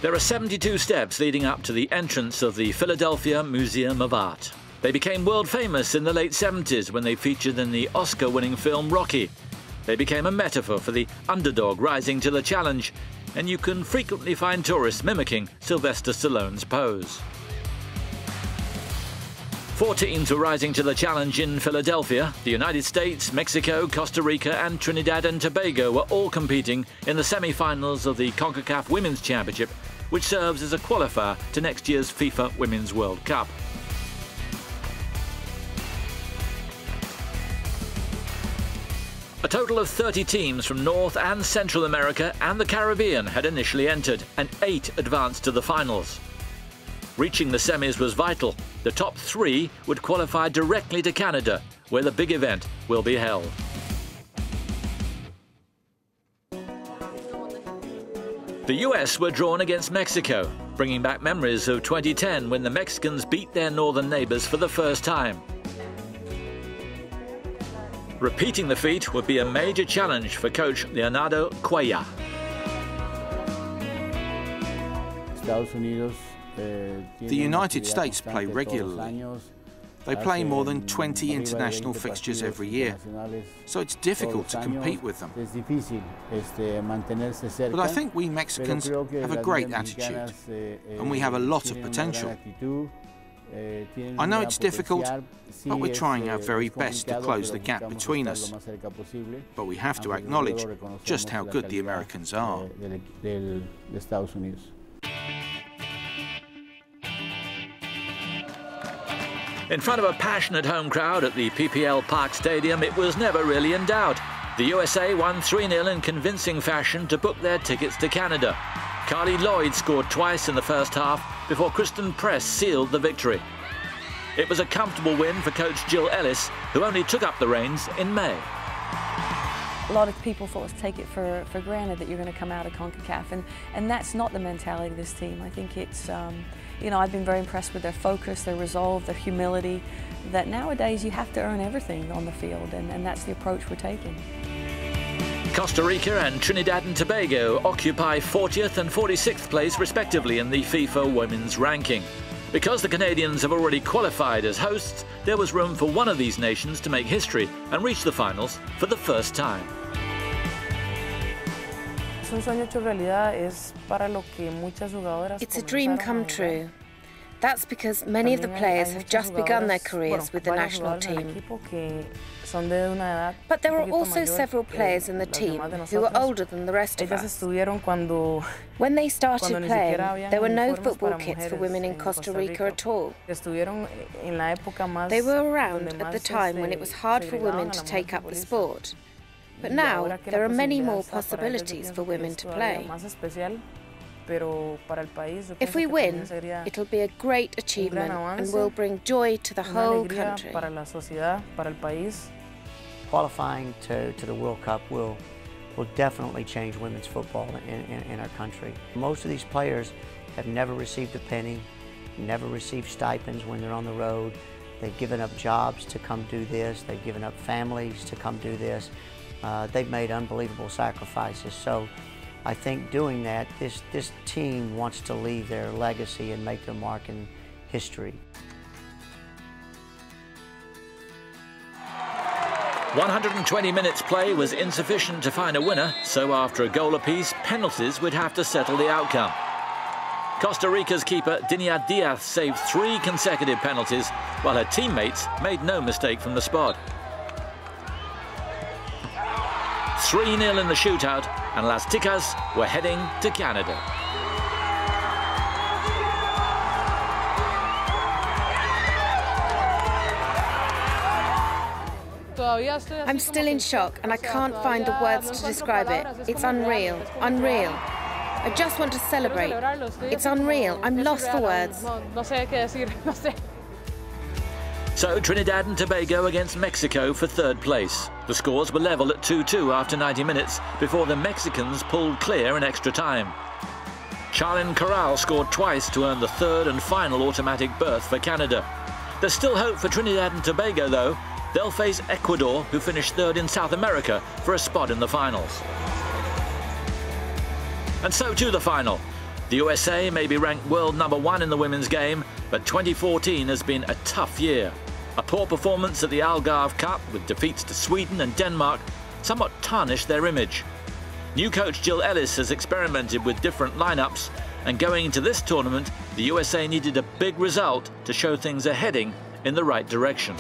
There are 72 steps leading up to the entrance of the Philadelphia Museum of Art. They became world famous in the late 70s when they featured in the Oscar-winning film Rocky. They became a metaphor for the underdog rising to the challenge, and you can frequently find tourists mimicking Sylvester Stallone's pose. 4 teams were rising to the challenge in Philadelphia. The United States, Mexico, Costa Rica and Trinidad and Tobago were all competing in the semi-finals of the CONCACAF Women's Championship, which serves as a qualifier to next year's FIFA Women's World Cup. A total of 30 teams from North and Central America and the Caribbean had initially entered, and 8 advanced to the finals. Reaching the semis was vital. The top 3 would qualify directly to Canada, where the big event will be held. The US were drawn against Mexico, bringing back memories of 2010 when the Mexicans beat their northern neighbors for the first time. Repeating the feat would be a major challenge for coach Leonardo Cuellar. The United States play regularly. They play more than 20 international fixtures every year, so it's difficult to compete with them. But I think we Mexicans have a great attitude, and we have a lot of potential. I know it's difficult, but we're trying our very best to close the gap between us. But we have to acknowledge just how good the Americans are. In front of a passionate home crowd at the PPL Park Stadium, it was never really in doubt. The USA won 3-0 in convincing fashion to book their tickets to Canada. Carly Lloyd scored twice in the first half before Kristen Press sealed the victory. It was a comfortable win for coach Jill Ellis, who only took up the reins in May. A lot of people sort of take it for granted that you're going to come out of CONCACAF, and that's not the mentality of this team. I think it's, you know, I've been very impressed with their focus, their resolve, their humility, that nowadays you have to earn everything on the field, and that's the approach we're taking. Costa Rica and Trinidad and Tobago occupy 40th and 46th place respectively in the FIFA Women's ranking. Because the Canadians have already qualified as hosts, there was room for one of these nations to make history and reach the finals for the first time. It's a dream come true. That's because many of the players have just begun their careers with the national team. But there are also several players in the team who are older than the rest of us. When they started playing, there were no football kits for women in Costa Rica at all. They were around at the time when it was hard for women to take up the sport. But now there are many more possibilities for women to play. If we win, it'll be a great achievement and will bring joy to the whole country. Qualifying to the World Cup will definitely change women's football in our country. Most of these players have never received a penny, never received stipends when they're on the road. They've given up jobs to come do this. They've given up families to come do this. They've made unbelievable sacrifices. So I think doing that, this team wants to leave their legacy and make their mark in history. 120 minutes play was insufficient to find a winner, so after a goal apiece, penalties would have to settle the outcome. Costa Rica's keeper Dinia Diaz saved 3 consecutive penalties, while her teammates made no mistake from the spot. 3-0 in the shootout, and Las Ticos were heading to Canada. I'm still in shock and I can't find the words to describe it. It's unreal, unreal. I just want to celebrate. It's unreal. I'm lost for words. So Trinidad and Tobago against Mexico for 3rd place. The scores were level at 2-2 after 90 minutes before the Mexicans pulled clear in extra time. Charlyn Corral scored twice to earn the 3rd and final automatic berth for Canada. There's still hope for Trinidad and Tobago though. They'll face Ecuador, who finished 3rd in South America, for a spot in the finals. And so to the final. The USA may be ranked world #1 in the women's game, but 2014 has been a tough year. A poor performance at the Algarve Cup with defeats to Sweden and Denmark somewhat tarnished their image. New coach Jill Ellis has experimented with different lineups, and going into this tournament, the USA needed a big result to show things are heading in the right direction.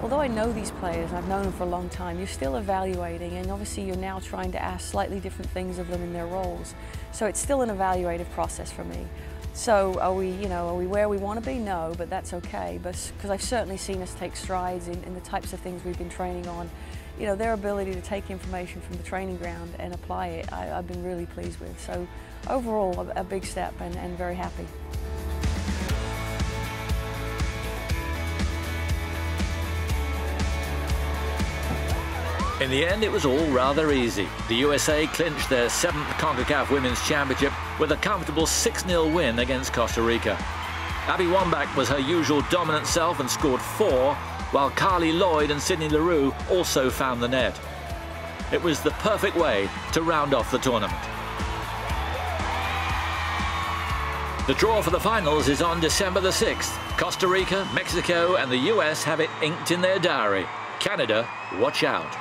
Although I know these players, I've known them for a long time, you're still evaluating, and obviously you're now trying to ask slightly different things of them in their roles. So it's still an evaluative process for me. So are we where we want to be? No, but that's okay, because I've certainly seen us take strides in the types of things we've been training on. You know, their ability to take information from the training ground and apply it, I've been really pleased with. So overall, a big step and very happy. In the end, it was all rather easy. The USA clinched their 7th CONCACAF Women's Championship with a comfortable 6-0 win against Costa Rica. Abby Wambach was her usual dominant self and scored 4, while Carly Lloyd and Sydney Leroux also found the net. It was the perfect way to round off the tournament. The draw for the finals is on December the 6th. Costa Rica, Mexico and the US have it inked in their diary. Canada, watch out.